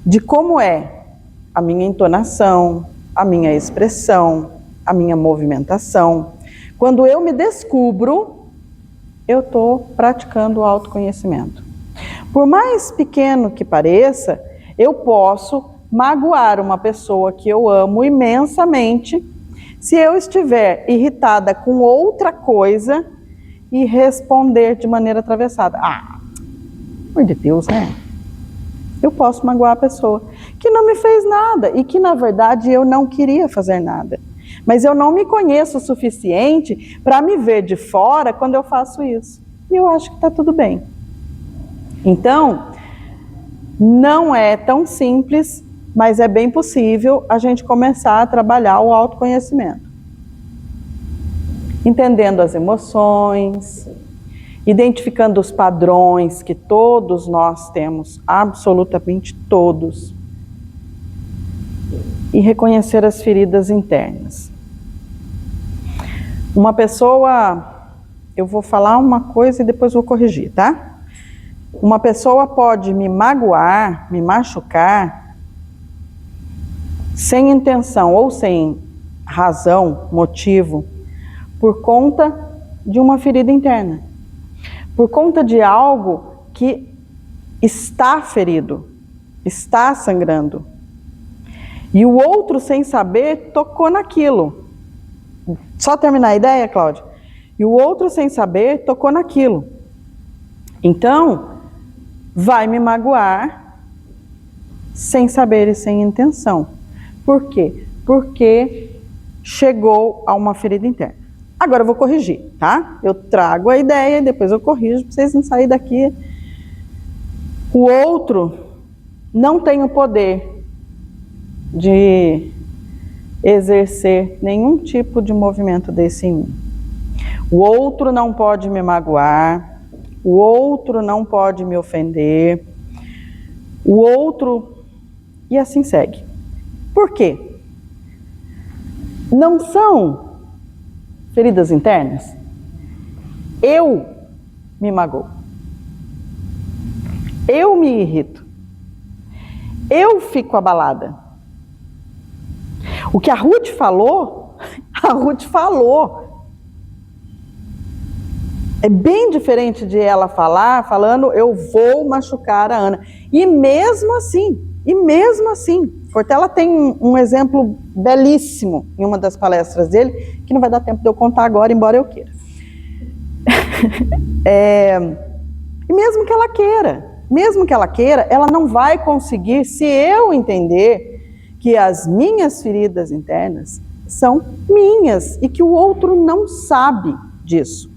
Speaker 1: de como é a minha entonação, a minha expressão, a minha movimentação. Quando eu me descubro, eu estou praticando o autoconhecimento. Por mais pequeno que pareça, eu posso magoar uma pessoa que eu amo imensamente se eu estiver irritada com outra coisa e responder de maneira atravessada. Pelo amor de Deus, né? Eu posso magoar a pessoa que não me fez nada e que, na verdade, eu não queria fazer nada. Mas eu não me conheço o suficiente para me ver de fora quando eu faço isso. E eu acho que está tudo bem. Então, não é tão simples, mas é bem possível a gente começar a trabalhar o autoconhecimento. Entendendo as emoções, identificando os padrões que todos nós temos, absolutamente todos, e reconhecer as feridas internas. Uma pessoa, eu vou falar uma coisa e depois vou corrigir, tá? Uma pessoa pode me magoar, me machucar, sem intenção ou sem razão, motivo, por conta de uma ferida interna. Por conta de algo que está ferido, está sangrando. E o outro, sem saber, tocou naquilo. Só terminar a ideia, Cláudia? E o outro, sem saber, tocou naquilo. Então, vai me magoar sem saber e sem intenção. Por quê? Porque chegou a uma ferida interna. Agora eu vou corrigir, tá? Eu trago a ideia e depois eu corrijo para vocês não saírem daqui. O outro não tem o poder de exercer nenhum tipo de movimento desse em mim. O outro não pode me magoar, o outro não pode me ofender, o outro... E assim segue. Por quê? Não são feridas internas? Eu me magoo. Eu me irrito. Eu fico abalada. O que a Ruth falou, É bem diferente de ela falando, eu vou machucar a Ana. E mesmo assim, Cortella tem um exemplo belíssimo em uma das palestras dele, que não vai dar tempo de eu contar agora, embora eu queira. E mesmo que ela queira, ela não vai conseguir, se eu entender que as minhas feridas internas são minhas e que o outro não sabe disso.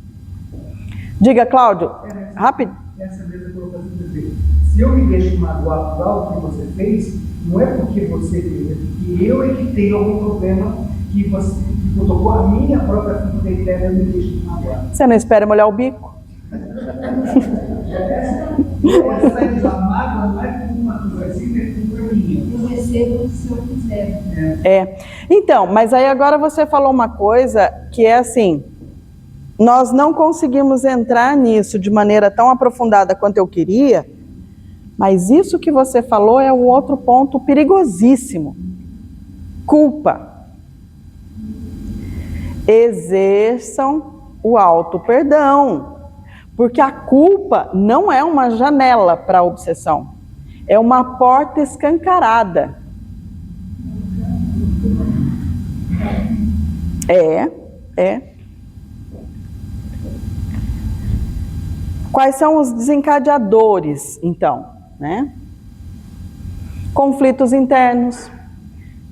Speaker 1: Diga, Cláudio, rápido.
Speaker 5: Essa mesma colocação que você fez. Se eu me deixo magoar por algo que você fez, não é porque você fez, é porque eu é que tenho algum problema que você tocou a minha própria ferida interna e me deixa magoar.
Speaker 1: Você não espera molhar o bico?
Speaker 5: Essa mágoa não é como uma coisa assim, é como para mim.
Speaker 2: Eu recebo se eu quiser.
Speaker 1: Então, mas aí agora você falou uma coisa que é assim, nós não conseguimos entrar nisso de maneira tão aprofundada quanto eu queria, mas isso que você falou é um outro ponto perigosíssimo. Culpa. Exerçam o auto-perdão, porque a culpa não é uma janela para a obsessão, é uma porta escancarada. Quais são os desencadeadores, então, né? Conflitos internos,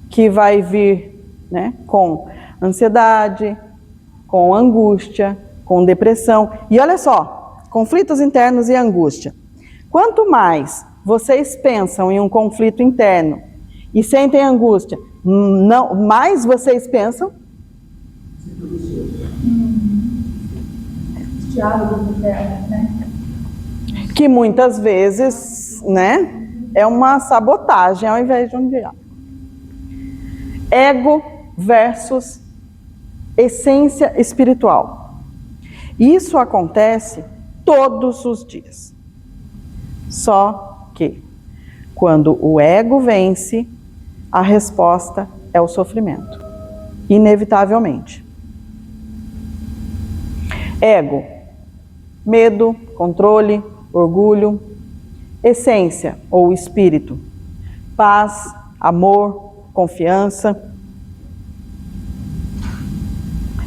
Speaker 1: que vai vir, né, com ansiedade, com angústia, com depressão. E olha só, conflitos internos e angústia. Quanto mais vocês pensam em um conflito interno e sentem angústia, mais vocês pensam...
Speaker 2: Diálogo interno, né?
Speaker 1: Que muitas vezes, né, é uma sabotagem ao invés de um diálogo. Ego versus essência espiritual. Isso acontece todos os dias. Só que quando o ego vence, a resposta é o sofrimento, inevitavelmente. Ego, medo, controle, orgulho. Essência ou espírito, paz, amor, confiança.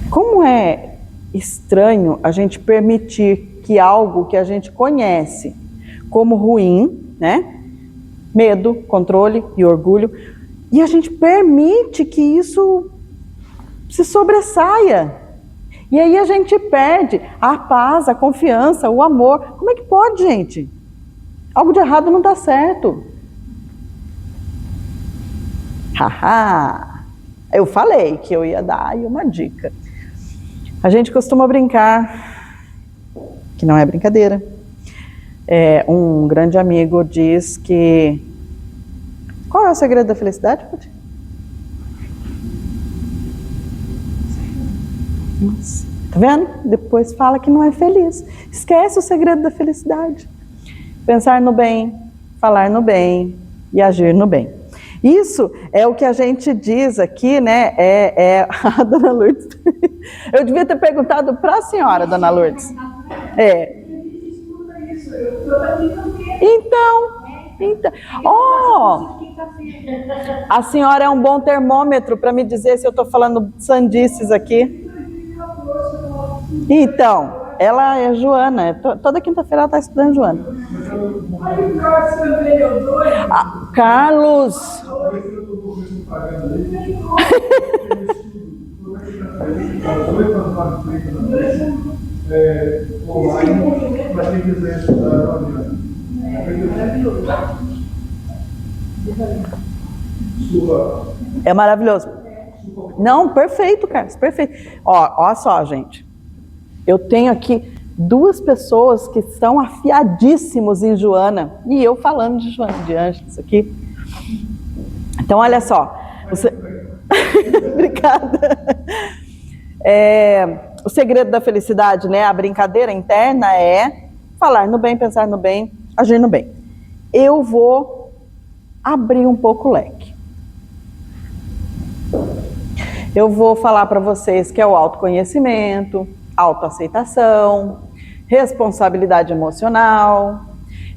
Speaker 1: Como é estranho a gente permitir que algo que a gente conhece como ruim, né? Medo, controle e orgulho, e a gente permite que isso se sobressaia. E aí a gente perde a paz, a confiança, o amor. Como é que pode, gente? Algo de errado não dá certo. Haha! Eu falei que eu ia dar aí uma dica. A gente costuma brincar, que não é brincadeira. Um grande amigo diz que... Qual é o segredo da felicidade, Pati? Nossa, tá vendo? Depois fala que não é feliz. Esquece o segredo da felicidade. Pensar no bem, falar no bem e agir no bem. Isso é o que a gente diz aqui, né? A Dona Lourdes. Eu devia ter perguntado para a senhora, Dona Lourdes. Então, a senhora é um bom termômetro para me dizer se eu estou falando sandices aqui. Então, ela é Joana, toda quinta-feira ela está estudando Joana. Carlos! É maravilhoso. Não, perfeito, Carlos, perfeito. Ó só, gente. Eu tenho aqui 2 pessoas que são afiadíssimos em Joana. E eu falando de Joana de Ângeles aqui. Então, olha só. Obrigada. O segredo da felicidade, né? A brincadeira interna é falar no bem, pensar no bem, agir no bem. Eu vou abrir um pouco o leque. Eu vou falar para vocês que é o autoconhecimento, autoaceitação, responsabilidade emocional,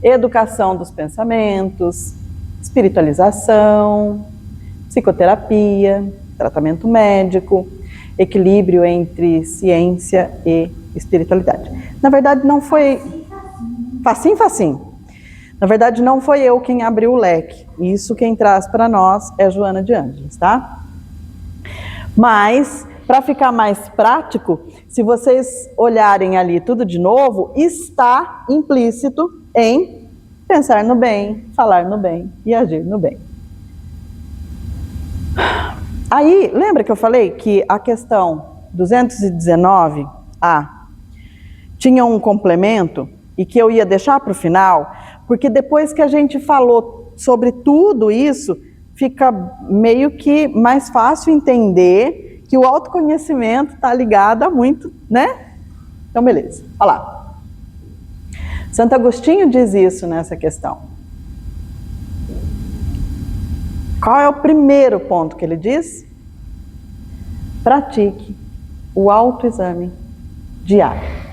Speaker 1: educação dos pensamentos, espiritualização, psicoterapia, tratamento médico, equilíbrio entre ciência e espiritualidade. Na verdade, não foi... Facinho. Na verdade, não foi eu quem abriu o leque. Isso quem traz para nós é Joana de Ângeles, tá? Mas, para ficar mais prático, se vocês olharem ali tudo de novo, está implícito em pensar no bem, falar no bem e agir no bem. Aí, lembra que eu falei que a questão 219A tinha um complemento e que eu ia deixar para o final, porque depois que a gente falou sobre tudo isso, fica meio que mais fácil entender que o autoconhecimento está ligado a muito, né? Então, beleza. Olha lá. Santo Agostinho diz isso nessa questão. Qual é o primeiro ponto que ele diz? Pratique o autoexame diário.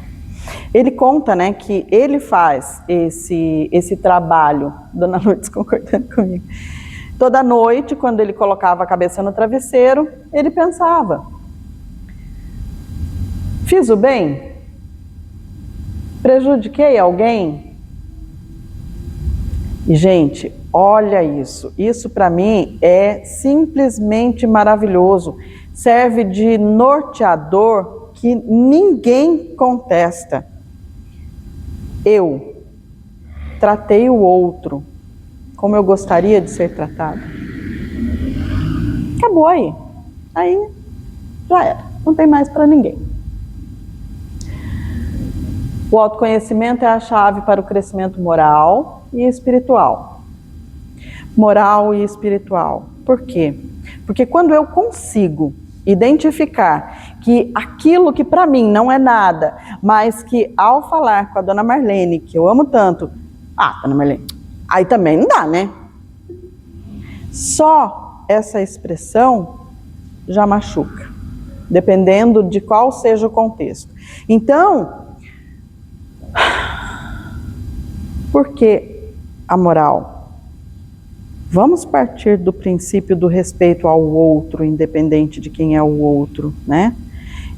Speaker 1: Ele conta, né, que ele faz esse trabalho, Dona Lourdes concordando comigo, toda noite, quando ele colocava a cabeça no travesseiro, ele pensava: fiz o bem? Prejudiquei alguém? E, gente, olha isso. Isso para mim é simplesmente maravilhoso. Serve de norteador que ninguém contesta. Eu tratei o outro como eu gostaria de ser tratado. Acabou aí. Aí já era. Não tem mais para ninguém. O autoconhecimento é a chave para o crescimento moral e espiritual. Moral e espiritual. Por quê? Porque quando eu consigo identificar que aquilo que para mim não é nada, mas que ao falar com a Dona Marlene, que eu amo tanto, Dona Marlene, aí também não dá, né? Só essa expressão já machuca, dependendo de qual seja o contexto. Então, por que a moral? Vamos partir do princípio do respeito ao outro, independente de quem é o outro, né?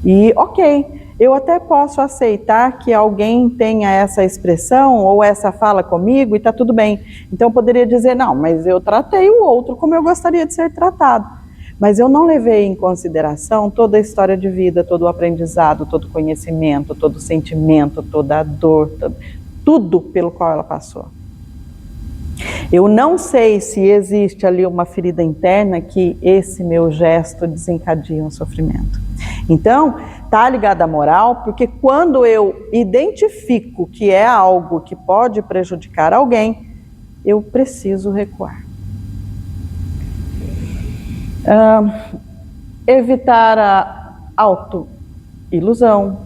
Speaker 1: E, ok, eu até posso aceitar que alguém tenha essa expressão ou essa fala comigo e está tudo bem. Então eu poderia dizer, não, mas eu tratei o outro como eu gostaria de ser tratado. Mas eu não levei em consideração toda a história de vida, todo o aprendizado, todo o conhecimento, todo o sentimento, toda a dor, tudo pelo qual ela passou. Eu não sei se existe ali uma ferida interna que esse meu gesto desencadeia um sofrimento. Então, está ligado à moral, porque quando eu identifico que é algo que pode prejudicar alguém, eu preciso recuar. Evitar a autoilusão.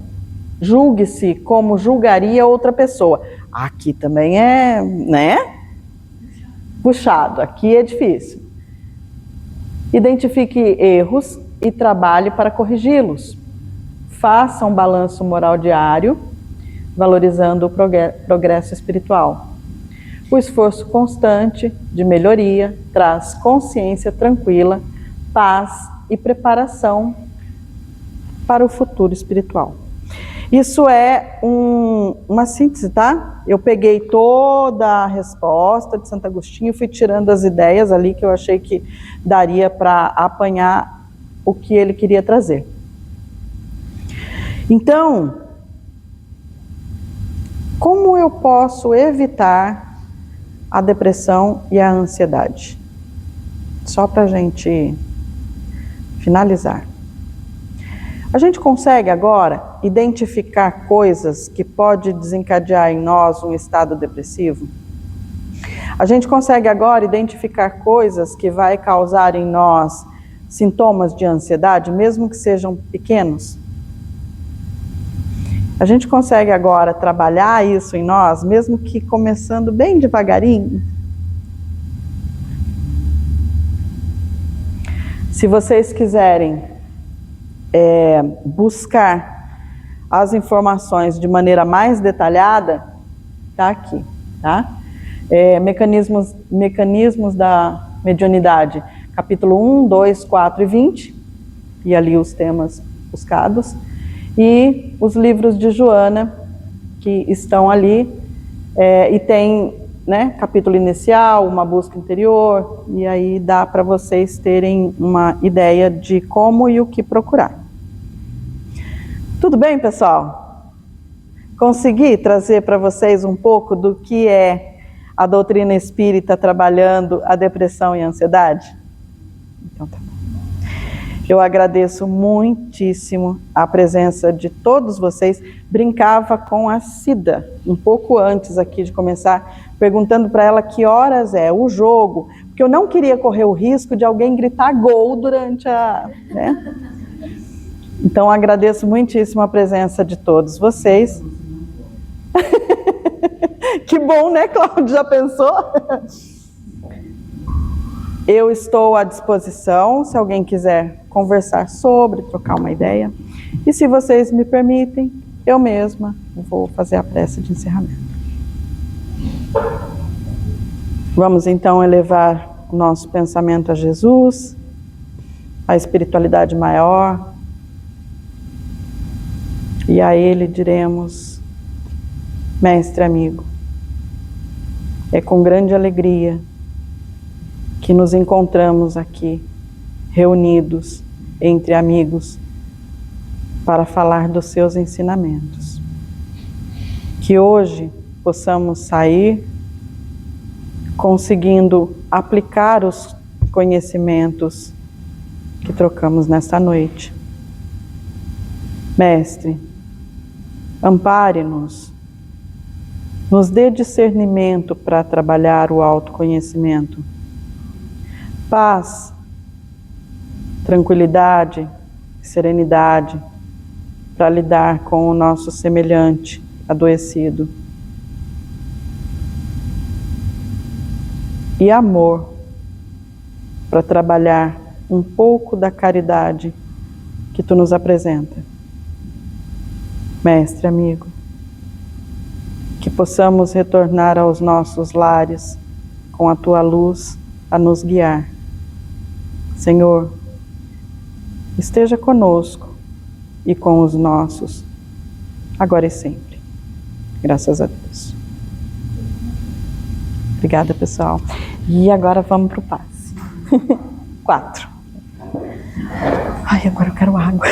Speaker 1: Julgue-se como julgaria outra pessoa. Aqui também é, né? Puxado, aqui é difícil. Identifique erros e trabalhe para corrigi-los. Faça um balanço moral diário, valorizando o progresso espiritual. O esforço constante de melhoria traz consciência tranquila, paz e preparação para o futuro espiritual. Isso é uma síntese, tá? Eu peguei toda a resposta de Santo Agostinho, fui tirando as ideias ali que eu achei que daria para apanhar o que ele queria trazer. Então, como eu posso evitar a depressão e a ansiedade? Só para a gente finalizar. A gente consegue agora identificar coisas que pode desencadear em nós um estado depressivo? A gente consegue agora identificar coisas que vai causar em nós sintomas de ansiedade, mesmo que sejam pequenos? A gente consegue agora trabalhar isso em nós, mesmo que começando bem devagarinho? Se vocês quiserem buscar as informações de maneira mais detalhada, tá aqui, tá? Mecanismos da mediunidade, capítulo 1, 2, 4 e 20, e ali os temas buscados, e os livros de Joana, que estão ali, e tem, né, capítulo inicial, uma busca interior, e aí dá para vocês terem uma ideia de como e o que procurar. Tudo bem, pessoal? Consegui trazer para vocês um pouco do que é a doutrina espírita trabalhando a depressão e a ansiedade? Então tá bom. Eu agradeço muitíssimo a presença de todos vocês. Brincava com a Cida um pouco antes aqui de começar, perguntando para ela que horas é o jogo, porque eu não queria correr o risco de alguém gritar gol durante a... né? Então agradeço muitíssimo a presença de todos vocês. Que bom, né, Cláudio? Já pensou? Eu estou à disposição, se alguém quiser conversar sobre, trocar uma ideia. E se vocês me permitem, eu mesma vou fazer a prece de encerramento. Vamos então elevar o nosso pensamento a Jesus, a espiritualidade maior, e a Ele diremos: Mestre amigo, é com grande alegria que nos encontramos aqui, reunidos entre amigos, para falar dos seus ensinamentos. Que hoje possamos sair conseguindo aplicar os conhecimentos que trocamos nesta noite. Mestre, ampare-nos, nos dê discernimento para trabalhar o autoconhecimento, paz, tranquilidade, serenidade para lidar com o nosso semelhante adoecido. E amor para trabalhar um pouco da caridade que tu nos apresenta. Mestre amigo, que possamos retornar aos nossos lares com a tua luz a nos guiar. Senhor, esteja conosco e com os nossos, agora e sempre. Graças a Deus. Obrigada, pessoal. E agora vamos para o passe. 4. Ai, agora eu quero água.